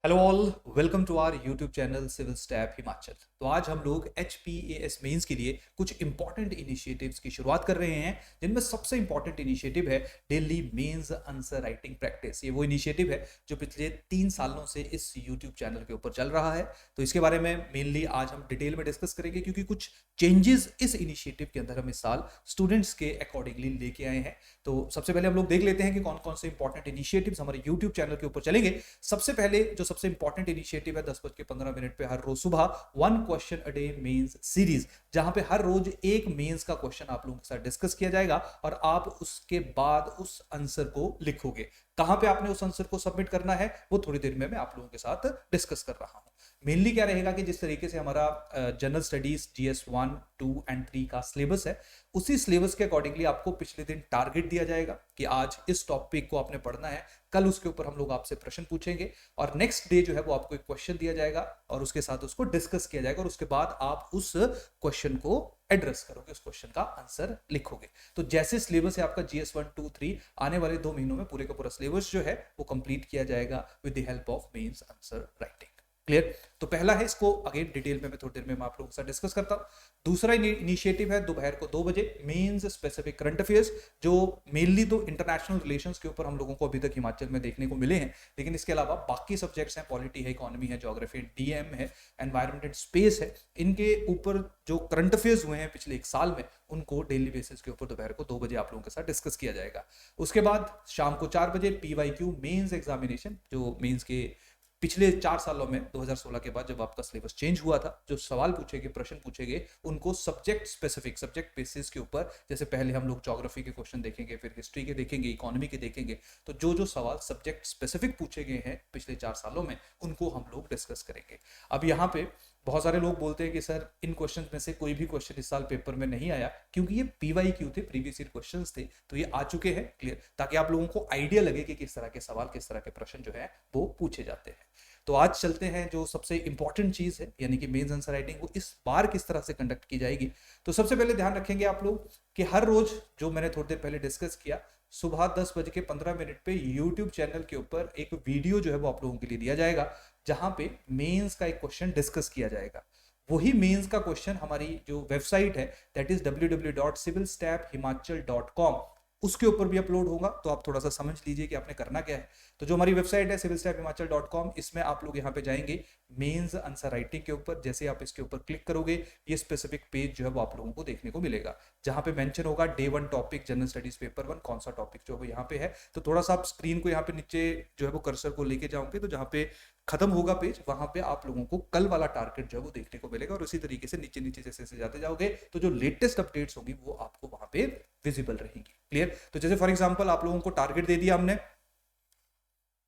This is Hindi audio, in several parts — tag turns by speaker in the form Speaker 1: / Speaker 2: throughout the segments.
Speaker 1: Hello all, welcome to our YouTube channel civil step Himachal. तो आज हम लोग HPAS मेंस के लिए कुछ इंपॉर्टेंट इनिशिएटिव्स की शुरुआत कर रहे हैं, जिनमें सबसे इंपॉर्टेंट इनिशिएटिव है daily mains answer writing practice. ये वो इनिशिएटिव है जो पिछले 3 सालों से इस यूट्यूब चैनल के ऊपर चल रहा है। तो इसके बारे में मेनली आज हम डिटेल में डिस्कस करेंगे, क्योंकि कुछ चेंजेस इस इनिशिएटिव के अंदर हम इस साल स्टूडेंट्स के अकॉर्डिंगली लेके आए हैं। तो सबसे पहले हम लोग देख लेते हैं कि कौन कौन से इंपॉर्टेंट इनिशिएटिव्स हमारे यूट्यूब चैनल के ऊपर चलेंगे। सबसे पहले जो सबसे इंपॉर्टेंट इनिशिएटिव है 10:15 पे हर रोज सुबह 1 question a day mains series, जहां पे हर रोज एक मेंस का क्वेश्चन आप लोगों के साथ डिस्कस किया जाएगा और आप उसके बाद उस आंसर को लिखोगे। कहां पे आपने उस आंसर को सबमिट करना है वो थोड़ी देर में मैं आप लोगों के साथ डिस्कस कर रहा हूं। मेनली क्या रहेगा कि जिस तरीके से हमारा जनरल स्टडीज GS 1, 2 एंड 3 का सिलेबस है, उसी सिलेबस के अकॉर्डिंगली आपको पिछले दिन टारगेट दिया जाएगा कि आज इस टॉपिक को आपने पढ़ना है, कल उसके ऊपर हम लोग आपसे प्रश्न पूछेंगे और नेक्स्ट डे जो है वो आपको एक क्वेश्चन दिया जाएगा और उसके साथ उसको डिस्कस किया जाएगा और उसके बाद आप उस क्वेश्चन को एड्रेस करोगे, उस क्वेश्चन का आंसर लिखोगे। तो जैसे सिलेबस है आपका GS 1, 2, 3, आने वाले 2 महीनों में पूरे का पूरा सिलेबस जो है वो कंप्लीट किया जाएगा with the help of mains answer writing. Clear? तो पहला है, इसको अगेन डिटेल में मैं थोड़ी देर में आप लोगों के साथ डिस्कस करता हूं। दूसरा इनिशिएटिव है दोपहर को 2 बजे मेंस स्पेसिफिक करंट अफेयर्स, जो मेनली तो इंटरनेशनल रिलेशंस के ऊपर हम लोगों को अभी तक हिमाचल में देखने को मिले हैं, लेकिन इसके अलावा बाकी सब्जेक्ट्स हैं, पॉलिटी है, इकोनॉमी है, ज्योग्राफी, DM है, एनवायरमेंट एंड स्पेस है, इनके ऊपर जो करंट अफेयर्स हुए हैं पिछले 1 साल में, उनको डेली बेसिस के ऊपर दोपहर को 2 बजे आप लोगों के साथ डिस्कस किया जाएगा। उसके बाद शाम को 4 बजे PYQ मेंस एग्जामिनेशन, जो मेंस के पिछले 4 सालों में 2016 के बाद जब आपका सिलेबस चेंज हुआ था, जो सवाल पूछेंगे, प्रश्न पूछेंगे, उनको सब्जेक्ट स्पेसिफिक, सब्जेक्ट बेसिस के ऊपर, जैसे पहले हम लोग ज्योग्राफी के क्वेश्चन देखेंगे, फिर हिस्ट्री के देखेंगे, इकोनॉमी के देखेंगे, तो जो जो सवाल सब्जेक्ट स्पेसिफिक पूछे गए हैं पिछले 4 सालों में, उनको हम लोग डिस्कस करेंगे। अब यहाँ पे बहुत सारे लोग बोलते हैं कि सर इन क्वेश्चन में से कोई भी क्वेश्चन इस साल पेपर में नहीं आया, क्योंकि ये PYQ थे, प्रीवियस ईयर क्वेश्चंस थे, तो ये आ चुके हैं। क्लियर? ताकि आप लोगों को आइडिया लगे कि किस तरह के सवाल, किस तरह के प्रश्न जो है वो पूछे जाते हैं। तो आज चलते हैं जो सबसे इंपॉर्टेंट चीज है, यानी कि मेंस आंसर राइटिंग वो इस बार किस तरह से कंडक्ट की जाएगी। तो सबसे पहले ध्यान रखेंगे आप लोग कि हर रोज, जो मैंने थोड़ी देर पहले डिस्कस किया, सुबह 10:15 पे यूट्यूब चैनल के ऊपर एक वीडियो जो है वो आप लोगों के लिए दिया जाएगा, जहां पे मेंस का एक क्वेश्चन डिस्कस किया जाएगा। वही मेंस का क्वेश्चन हमारी जो वेबसाइट है, दैट इज www.civilstaphimachal.com, उसके ऊपर भी अपलोड होगा। तो आप थोड़ा सा समझ लीजिए कि आपने करना क्या है। तो जो हमारी वेबसाइट है civilstaphimachal.com, इसमें आप लोग यहाँ पे जाएंगे मेंस आंसर राइटिंग के ऊपर। जैसे आप इसके ऊपर क्लिक करोगे, ये स्पेसिफिक पेज जो है वो आप लोगों को देखने को मिलेगा, जहां पे मेंशन होगा Day 1 topic general studies paper 1, कौन सा टॉपिक जो है यहाँ पे है। तो थोड़ा सा आप स्क्रीन को यहाँ पे नीचे जो है वो कर्सर को लेके जाओगे, तो जहाँ पे खत्म होगा पेज, वहां पे आप लोगों को कल वाला टारगेट जो है वो देखने को मिलेगा और उसी तरीके से नीचे नीचे जैसे जैसे जाते जाओगे, तो जो लेटेस्ट अपडेट्स होगी वो आपको वहां पे विजिबल रहेंगी। क्लियर? तो जैसे फॉर एग्जांपल आप लोगों को टारगेट दे दिया हमने,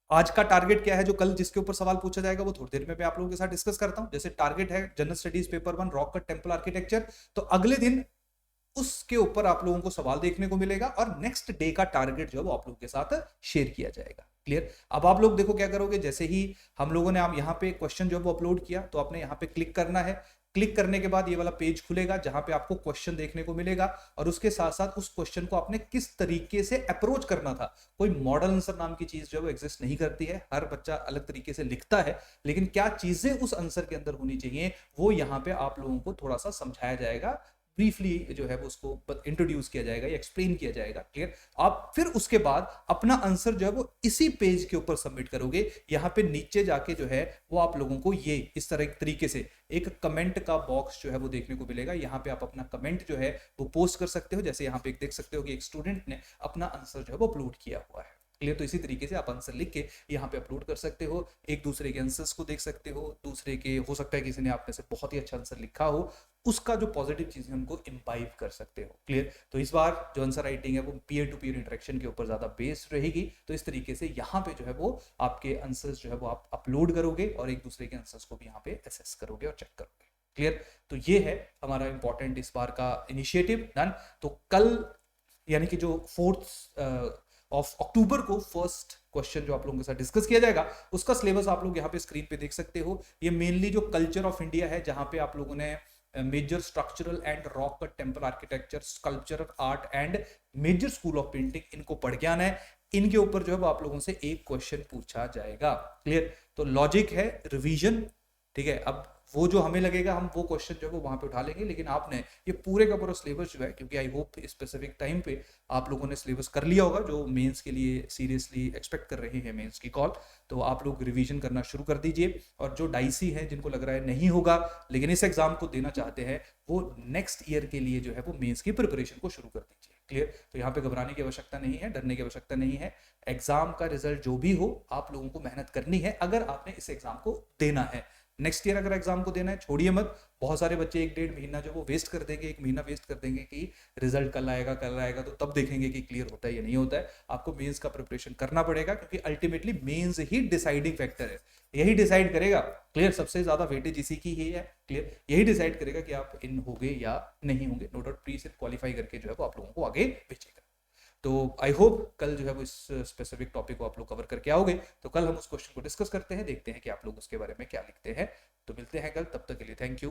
Speaker 1: आज का टारगेट क्या है, जो कल जिसके ऊपर सवाल पूछा जाएगा वो थोड़ी देर में मैं आप लोगों के साथ डिस्कस करता हूं। जैसे टारगेट है general studies paper 1 rock cut temple architecture, तो अगले दिन उसके ऊपर आप लोगों को सवाल देखने को मिलेगा और नेक्स्ट डे का टारगेट जो है वो आप लोगों के साथ शेयर किया जाएगा। क्लियर? अब आप लोग देखो क्या करोगे, जैसे ही हम लोगों ने आप यहाँ पे क्वेश्चन जो है वो अपलोड किया, तो आपने यहाँ पे क्लिक करना है। क्लिक करने के बाद ये वाला पेज खुलेगा, जहां पे आपको क्वेश्चन देखने को मिलेगा और उसके साथ साथ उस क्वेश्चन को आपने किस तरीके से अप्रोच करना था। कोई मॉडल आंसर नाम की चीज जो है वो एग्जिस्ट नहीं करती है, हर बच्चा अलग तरीके से लिखता है, लेकिन क्या चीजें उस आंसर के अंदर होनी चाहिए वो यहाँ पे आप लोगों को थोड़ा सा समझाया जाएगा, ब्रीफली जो है वो उसको इंट्रोड्यूस किया जाएगा या एक्सप्लेन किया जाएगा। क्लियर? आप फिर उसके बाद अपना आंसर जो है वो इसी पेज के ऊपर सबमिट करोगे। यहाँ पे नीचे जाके जो है वो आप लोगों को ये इस तरह एक तरीके से एक कमेंट का बॉक्स जो है वो देखने को मिलेगा। यहाँ पे आप अपना कमेंट जो है वो पोस्ट कर सकते हो। जैसे यहाँ पे एक देख सकते हो कि एक स्टूडेंट ने अपना आंसर जो है वो अपलोड किया हुआ है। क्लियर? तो इसी तरीके से आप आंसर लिख के यहाँ पे अपलोड कर सकते हो, एक दूसरे के आंसर्स को देख सकते हो, दूसरे के, हो सकता है किसी ने आप में से बहुत ही अच्छा आंसर लिखा हो, उसका जो पॉजिटिव चीज है उनको इंपाइब कर सकते हो। क्लियर? तो इस बार जो आंसर राइटिंग है वो पीयर टू पीयर इंटरेक्शन के ऊपर ज्यादा बेस्ड रहेगी। तो इस तरीके से यहाँ पे जो है वो आपके आंसर्स जो है वो आप अपलोड करोगे और एक दूसरे के आंसर्स को भी यहाँ पे असेस करोगे और चेक करोगे। क्लियर? तो ये है हमारा इंपॉर्टेंट इस बार का इनिशिएटिव। डन। तो कल यानी कि जो 4 ऑफ अक्टूबर को फर्स्ट क्वेश्चन जो आप लोगों के साथ डिस्कस किया जाएगा, उसका सिलेबस आप लोग यहाँ पे स्क्रीन पे देख सकते हो। ये मेनली जो कल्चर ऑफ इंडिया है, जहां पे आप लोगों ने major structural and rock cut temple architecture, sculptural art and major school of painting, इनको पढ़ के आना है। इनके ऊपर जो है वो आप लोगों से एक क्वेश्चन पूछा जाएगा। क्लियर? तो लॉजिक है रिवीजन, ठीक है। अब वो जो हमें लगेगा हम वो क्वेश्चन जो है वो वहां पे उठा लेंगे, लेकिन आपने ये पूरे का पूरा सिलेबस जो है, क्योंकि आई होप स्पेसिफिक टाइम पे आप लोगों ने सिलेबस कर लिया होगा जो मेंस के लिए सीरियसली एक्सपेक्ट कर रहे हैं मेंस की कॉल, तो आप लोग रिवीजन करना शुरू कर दीजिए। और जो डाइसी हैं जिनको लग रहा है नहीं होगा लेकिन इस एग्जाम को देना चाहते हैं, वो नेक्स्ट ईयर के लिए जो है वो मेंस की प्रिपरेशन को शुरू कर दीजिए। क्लियर? तो यहाँ पे घबराने की आवश्यकता नहीं है, डरने की आवश्यकता नहीं है। एग्जाम का रिजल्ट जो भी हो आप लोगों को मेहनत करनी है अगर आपने इस एग्जाम को देना है। नेक्स्ट ईयर अगर एग्जाम को देना है छोड़िए मत। बहुत सारे बच्चे 1-1.5 महीना जो वो वेस्ट कर देंगे, 1 महीना वेस्ट कर देंगे कि रिजल्ट कल आएगा तो तब देखेंगे कि क्लियर होता है या नहीं होता है। आपको मेंस का प्रिपरेशन करना पड़ेगा, क्योंकि अल्टीमेटली मेंस ही डिसाइडिंग फैक्टर है। यही डिसाइड करेगा, क्लियर, सबसे ज्यादा वेटेज इसी की ही है। क्लियर? यही डिसाइड करेगा कि आप इन होंगे या नहीं होंगे। नो डाउट प्री से क्वालिफाई करके जो है वो आप लोगों को आगे भेजेगा। तो आई होप कल जो है वो इस स्पेसिफिक टॉपिक को आप लोग कवर करके आओगे। तो कल हम उस क्वेश्चन को डिस्कस करते हैं, देखते हैं कि आप लोग उसके बारे में क्या लिखते हैं। तो मिलते हैं कल, तब तक के लिए थैंक यू।